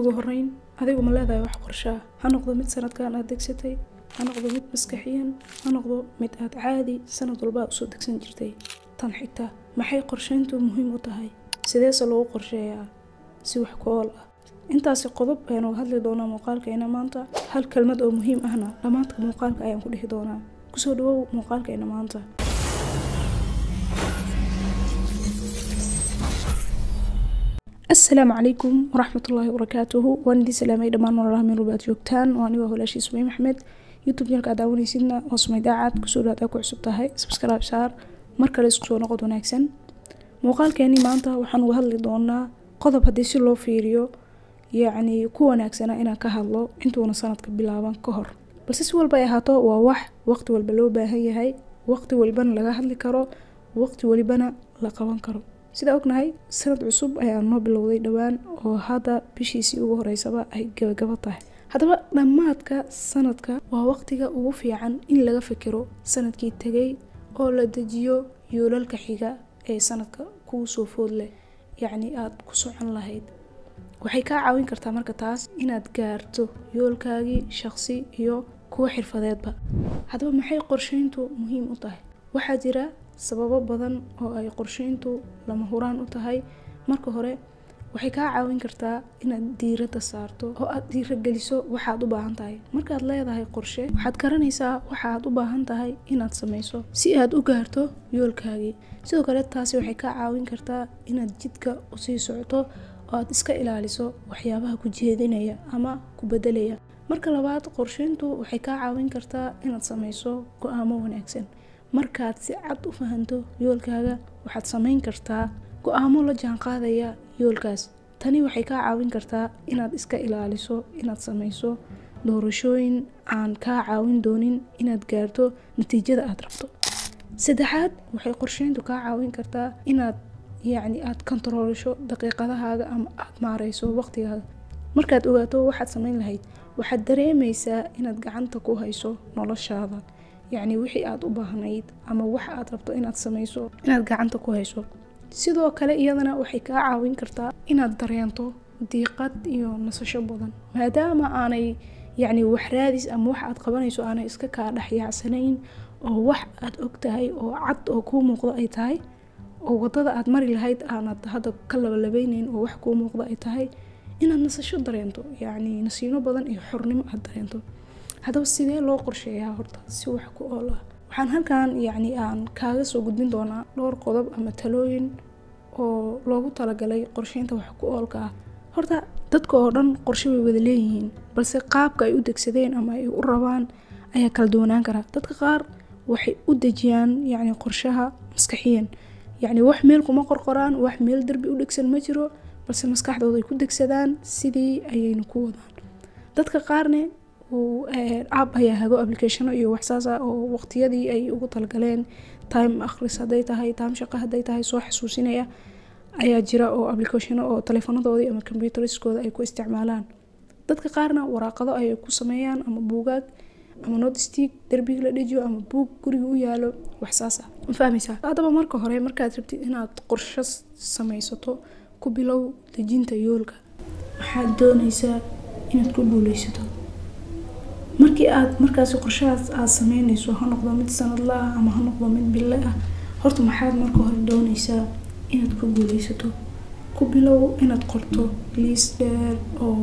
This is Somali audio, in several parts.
ugu horeyn adigu ma leedahay wax qorshe ah ha noqdo mid sanadkan aad degsatay ha noqdo mid maskaxiyan ha noqdo mid aad caadi sanad walba u soo degsan jirtay tan xigta maxay qorsheyntu muhiim u tahay sidee loo qorsheeyaa si wax ku ool ah intaasi qodob ayaan uga hadli doonaa muuqaalkeena maanta hal kelmad oo muhiim ahna dhamaadka muuqaalka ayaan ku dhihi doonaa kusoo dhawow muuqaalkeena maanta السلام عليكم ورحمة الله وبركاته واندي سلامي دمان وراه من ربات جوجتان واني وهلاشي سمي محمد يوتيوب نيالك عداوني سيدنا وسمي داعات كسولات اكو عصبتاهي سبسكرايب سار مركا ليسكسو نقود وناكسن موقال كاني مانتا وحان وهالي دونا قضب هديسي لو فيريو يعني كو وناكسنا انا كهالو انتو نصانت كبلابان كهر بس اسوال بايهاتو وواح وقت والبلو باهي هاي وقت والبان لغا هدلي كارو وقت والبانا لقوان كارو sida ognahay sanad cusub ayaa noo bilowday dhawaan oo hada bishiisii ugu horeysaba ay gabagaba tahay hadaba dhamaadka sanadka waa waqtiga ugu fiican in laga fikiro sanadkii tagay oo la dejiyo yoolalka xiga ee sanadka ku soo food leh yacni aad ku socon lahayd waxay ka caawin kartaa marka taas inaad gaarto yoolkaagii shakhsi iyo kuwa xirfadeedba hadaba maxay qorsheyntu muhiim u tahay waxaa jira sababo badan oo ay qorsheyntu lama huraan u tahay marka hore waxay ka caawin kartaa inaad diiradda saarto oo aad dhiirigeliso waxaad u baahan tahay markaad leedahay qorshe waxaad garanaysaa waxaad u baahan tahay inaad samayso si aad u gaarto yoolkaagii sidoo kale taasi waxay ka caawin kartaa inaad jidka u sii socoto oo aad iska ilaaliso waxyaabaha ku jeedinaya ama ku bedelaya marka labaad qorsheyntu waxay ka caawin kartaa inaad samayso go'aamo wanaagsan markaad si cad u fahanto yoolkaaga waxaad samayn kartaa go'aamo la jaan qaadaya yoolkaas tani waxay ka caawin kartaa inaad iska ilaaliso inaad samayso doorashooyin aan ka caawin doonin inaad gaarto natiijada aad rabto saddexaad waxay qorsheyntu ka caawin kartaa inaad aad kontroolisho daqiiqadahaaga ama aad maareyso waqtigaaga markaad ogaato waxaad samayn lahayd waxaad dareemaysaa inaad gacanta ku hayso noloshaada يعني wixii aad u baahnayd ama wax aad rabto inaad samayso inaad gacanta ku hayso sidoo kale iyadana waxay ka caawin kartaa inaad dareento diiqad iyo nasasho badan maadaama aanay wax raadis ama wax aad qabanayso aanay iska ka dhaxyaacsanayn oo wax aad ogtahay oo cad oo ku muuqdo ay tahay oo wadada aad mari lahayd aanad hadda ka labalabeynayn oo wax ku muuqdo ay tahay inaad nasasho dareento nasiino badan iyo xornimo aad dareento hadaba sidee loo qorsheeyaa horta si wax ku ool ah waxaan halkan aan kaaga soo gudbin doonaa dhowr qodob ama talooyin oo loogu talagalay qorsheynta wax ku oolka ah horta dadka oo dhan qorshe way wada leeyihiin balse qaabka ay u degsadeen ama ay u rabaan ayaa kala duwanaan kara dadka qaar waxay u dejiyaan qorshaha maskaxiyan wax meel kuma qorqoraan wax meel darbi u dhegsan ma jiro balse maskaxdooda ay ku degsadaan sidii ayayna ku wadaan dadka qaarne app ayaa hago applicationo iyo waxsaasa oo waqtiyadii ay ugu talgaleen time akhris haday tahay time shaqo haday tahay soo xasuusinaya ayaa jira oo applicationo oo telefoonadooda ama computeriskooda ay ku isticmaalaan dadka qaarna waraaqado ay ku sameeyaan ama buugaag ama notestick darbiga la dhijiyo ama buug guriga u yaalo waxsaasa ma fahmaysaa hadaba marka hore markaad rabtid inaad qorshe samaysato ku bilow dejinta yoolka waxaad doonaysaa inaad ku guuleysato markii aad markaas qorshahaas aad sameynayso ha noqdo mid sanadle ah ama ha noqdo mid bille ah horta maxaad marka hore doonaysaa inaad ku guuleysato ku bilow inaad qorto list dheer oo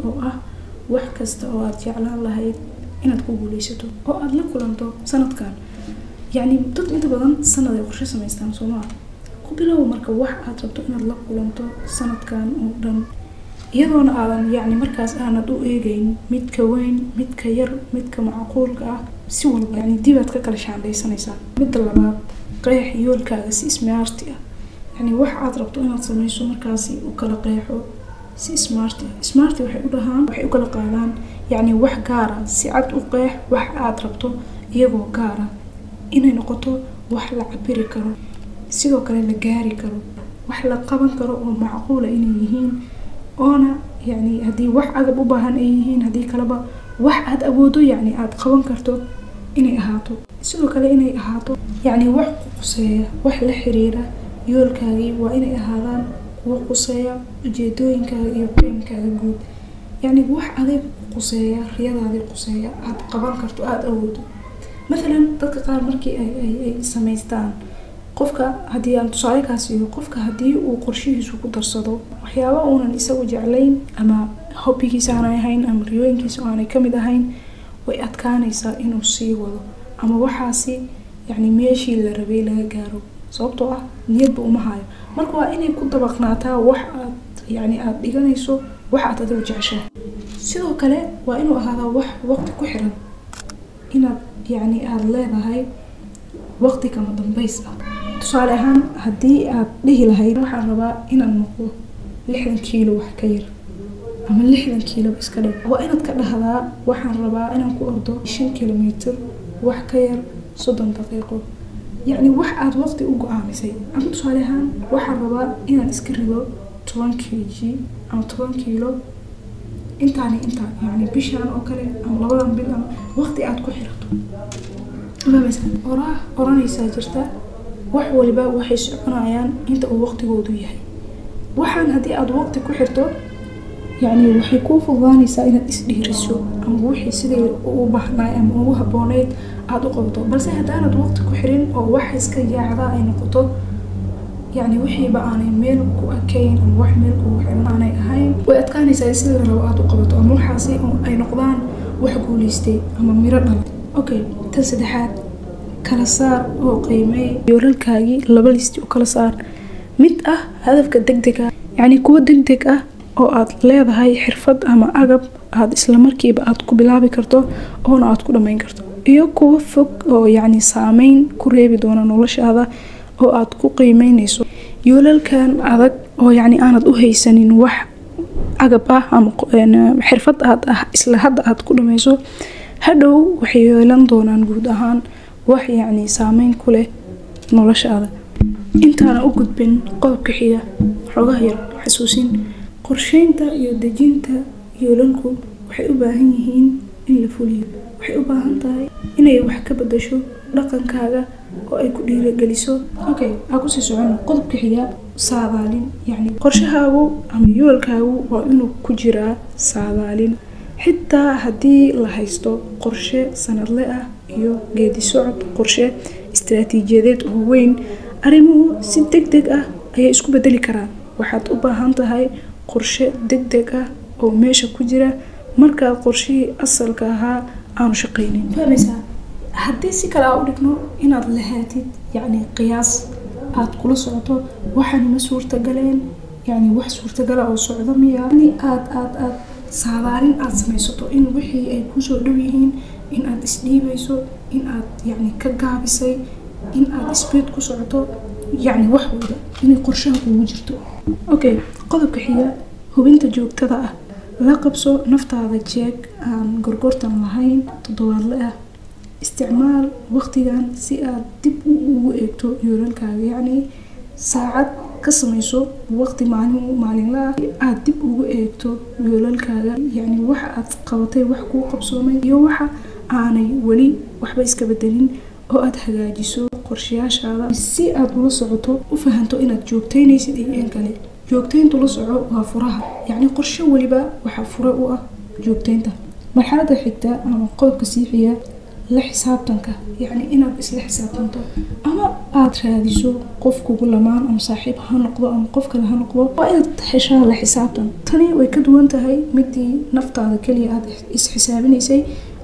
oo ah wax kasta oo aad jeclaan lahayd inaad ku guuleysato oo aad la kulanto sanadkan dad inta badan sanad ay qorshe samaystaan Soomaa ku bilow marka wax aad rabto inaad la kulanto sanadkan oo dhan iyadoona aadan markaas aanad u eegayn midka weyn midka yar midka macquulka ah si walba dibaad ka kala shaandhaysanaysaa midda labaad qeex yoolkaaga si smarti ah wax aad rabto inaad samayso markaasi u kala qeexo si smarti waxay u kala qaadaan wax gaar ah si cad u qeex wax aad rabto iyagoo gaar ah inay noqoto wax la cabiri karo sidoo kale la gaari karo wax la qaban karo oo macquul ah inay yihiin oona hadii wax agab u baahan ay yihiin hadii kaleba wax aad awoodo aad qaban karto inay ahaato sidoo kale inay ahaato wax quseeya wax la xiriira yoolkaagii waa inay ahaadaan وقصية ujeedooyin kaaga iyo qeymkaaga guud يعني wax adeeg quseeya riyadaadi quseeya aad qaban karto aad awoodo مثلا dadka qaar markii ay sameystaan qofka hadii aan tusaale ka siiyo qofka hadii uu qorshihiisu ku darsado waxyaabo uunan isagu jeclayn ama hobbigiisa aan ahayn ama riyooyinkiisa aan kamid ahayn way adkaanaysaa inuu sii wado ama waxaasi يعني meeshii la rabay laga gaaro sababtoo ah niyadba uma hayo marka waa inay ku dabaqnaataa wax aad يعني aad dhiganayso wax aad adigu jeceshahay sidoo kale waa inuu ahaadaa wax waqti ku xiran inaad يعني aad leedahay waqti kama dambays ah tusaale ahaan hadii aad dhihi lahayd waxaan rabaa inaan noqdo 60 kiilo wax ka yar ama 60 kiilo iska dhig waa inaad ka dhahdaa waxaan rabaa inaan ku ordo 5 kiiloomitir wax ka yar 30 daqiiqo يعني wax aad waqti u go'aamisay ama tusaale ahaan waxaan rabaa inaan iska rido 10 kg ama 10 kiilo inta يعني bishaan oo kale ama labadan bil ama waqti aad ku xirto oranaysa jirta wax waliba waxay soconayaan inta uu waqtigoodu yahay waxaan hadii aad waqti ku xirto يعني waxay ku fududaanaysaa inaad isdhiiriso ama wixii sidii u baahnaa ama ugu habooneed aad u qabto balse haddaanad waqti ku xirin oo wax iska yaacda ay noqoto يعني wixii ba aanay meel ku akayn ama wax meel ku xiran aanay ahayn way adkaanaysaa sidii la rabo aad u qabato ama waxaasi ay noqdaan wax guuleystay ama miro dhal okay tan saddexaad kala saar oo qiimee yoolalkaagii laba listi oo kala saar mid ah hadafka degdega يعني kuwa degdeg ah oo aad leedahay xirfad ama agab aad isla markiiba aad ku bilaabi karto oo aad ku dhameyn karto iyo kuwa fog oo يعني saameyn ku reebi doona noloshaada oo aad ku qiimeynayso yoolalkan adag oo يعني aanad u haysanin wax agab ah ama xirfad aad isla hadda aad ku dhameyso hadhow waxay yeelan doonaan guud ahaan wax يعني saameyn ku leh noloshaada intaana u gudbin qodobka xiga xogaha yar xasuusin qorsheynta iyo dejinta yoolalku waxay u baahan yihiin in la fuliyo waxay u baahan tahay inay wax ka bedesho dhaqankaaga oo ay ku dhiirigeliso okay aku sii socono qodobka xiga saadaalin yani qorshahaagu ama yoolkaagu waa inuu ku jiraa saadaalin xitaa hadii la haysto qorshe sanadle ah iyo geedi socod qorshe istiraatiijiyadeed oo weyn arrimuhu si degdeg ah ayay isku bedeli karaan waxaad u baahan tahay qorshe degdeg ah oo meesha ku jira marka qorshihii asalka ahaa aanu shaqeynin fahmaysaa hadii si kale u dhigno inaad lahaatid yani qiyaas aad kula socoto waxaan ma suurta galeen yani wax suurta gal oo socdo miya aad saadaalin aad samaysato in wixii ay ku soo dhow yihiin in aad isdhiibayso in aad yani ka gaabisay in aad isbeed ku socoto يعني wax wada inay qorshaha ugu jirto okay qodobka xiga hubinta joogtada ah la qabso naftaada jeeg aan gorgortan lahayn toddobaadle ah isticmaal waqtigan si aad dib ugu eegto yoolalkaaga yani saacad ka samayso waqti maalinle ah aad dib ugu eegto yoolalkaaga yani waxa aad qabatay wax ku qabsoomay iyo waxa aanay wali waxba iska bedelin oo aad hagaajiso qorshayaashaada si aad ula socoto u fahanto inaad joogteynaysid iyo kale joogteyntu la soco waa furaha yani qorshe waliba waxa fure u ah joogteynta marxaladda xigta ama qodobka siixiya la xisaabtanka yani inaad isla xisaabtanto ama aad raadiso qof kugu lamaan ama saaxiib ha noqdo ama qof kale ha noqdo waa inaad heshaa la xisaabtan tani way ka duwan tahay midii naftaada kaliya aad is xisaabinaysay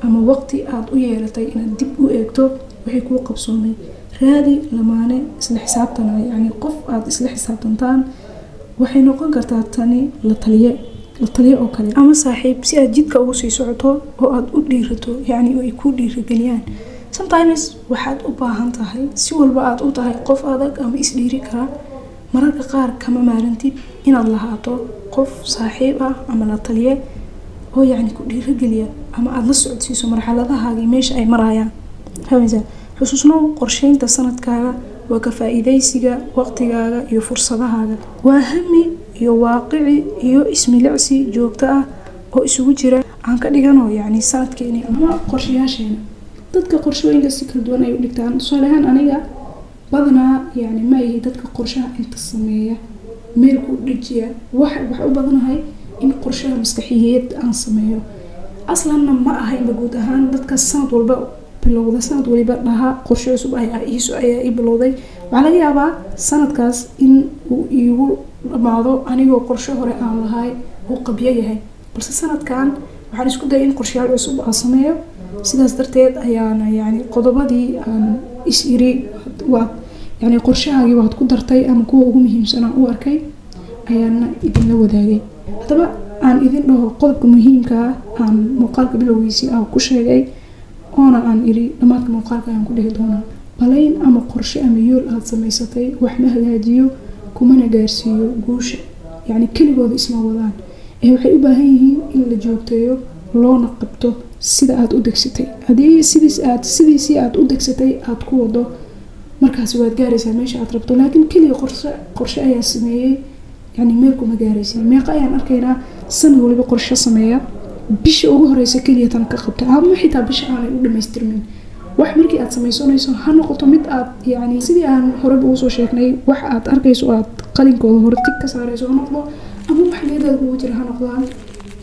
ama waqti aad u yeelatay inaad dib u eegto wixii kuu qabsoomay raadi lamaane isla xisaabtanay yani qof aad isla xisaabtantaan waxay noqon kartaa tani la taliye oo kale ama saaxiib si aad jidka ugu sii socoto oo aad u dhiirato yani ay ku dhiirigeliyaan sometimes waxaad u baahan tahay si walba aad u tahay qof adag ama isdhiiri kara mararka qaar kama maarantid inaad lahaato qof saaxiib ah ama la taliye oo yani ku dhiirigeliya ama aad la socodsiiso marxaladahaaga meesha ay marayaan fahmaysaa xusuusno qorsheynta sanadkaaga waa ka faa'iideysiga waqtigaaga iyo fursadahaaga waa hami iyo waaqici iyo ismilicsi joogto ah oo isugu jira aan ka dhigano yani sanadkeeni ama qorshayaasheena dadka qorshooyinka si kala duwan ay u dhigtaan tusaale ahaan aniga badanaa yani ma yahay dadka qorshaha inta sameeya meel ku dhajiya waxa u badanahay in qorshaha maskaxiyeed aan sameeyo aslanna ma ahayn guud ahaan dadka sanad walba bilowda sanad waliba dhaha qorshe cusub ayaa i bilowday waxaa laga yaabaa sanadkaas in uu iigu dhamaado anigoo qorshe hore aan lahay uu qabyo yahay balse sanadkan waxaan isku dayay in qorshayaal cusub aan sameeyo sidaas darteed ayaana yani qodobadii aan is iri waa yani qorshahaagii waad ku dartay ama kuwa ugu muhiimsan aan u arkay ayaana idinla wadaagay hadaba aan idin dhaho qodobka muhiimka aan muuqaalka bilowgiisii aan ku sheegay oona aan iri dhamaadka muuqaalka aan ku dhihi doonaa balayn ama qorshe ama yool aad samaysatay wax ma hagaajiyo kumana gaarsiiyo guusha yani keligooda isma wadaan waxay u baahan yihiin in la joogteeyo loona qabto sida aad u degsatay hadii sidiisii aad u degsatay aad ku wado markaas waad gaaraysaa meesha aad rabto laakiin kaliya qorshe ayaa sameeyay yani meel kuma gaaraysaa meeqa ayaan arkaynaa sanad waliba qorshe sameeya bisha ugu horeysa kaliya tan ka qabta ama xitaa bisha aanay u dhamaystirmin wax markii aad samaysanayso ha noqoto mid aad yani sidii aan horeba ugu soo sheegnay wax aad arkayso aad qalinkooda hore tig ka saarayso ha noqdo ama wax leedaad ugu jira ha noqdaan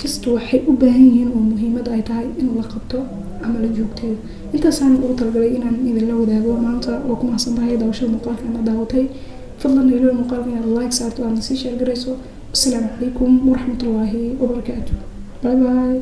just waxay u baahan yihiin oo muhiimad ay tahay in la qabto ama la joogteeyo intaasaan ugu talagalay inaan idinla wadaago maanta oo ku mahadsan tahay daawashada muuqaalka aad daawatay fadlan ilo muuqaalka inaad like saarto aadna sii share garayso assalaamu calaykum waraxmatullaahi wabarakaatuh bye bye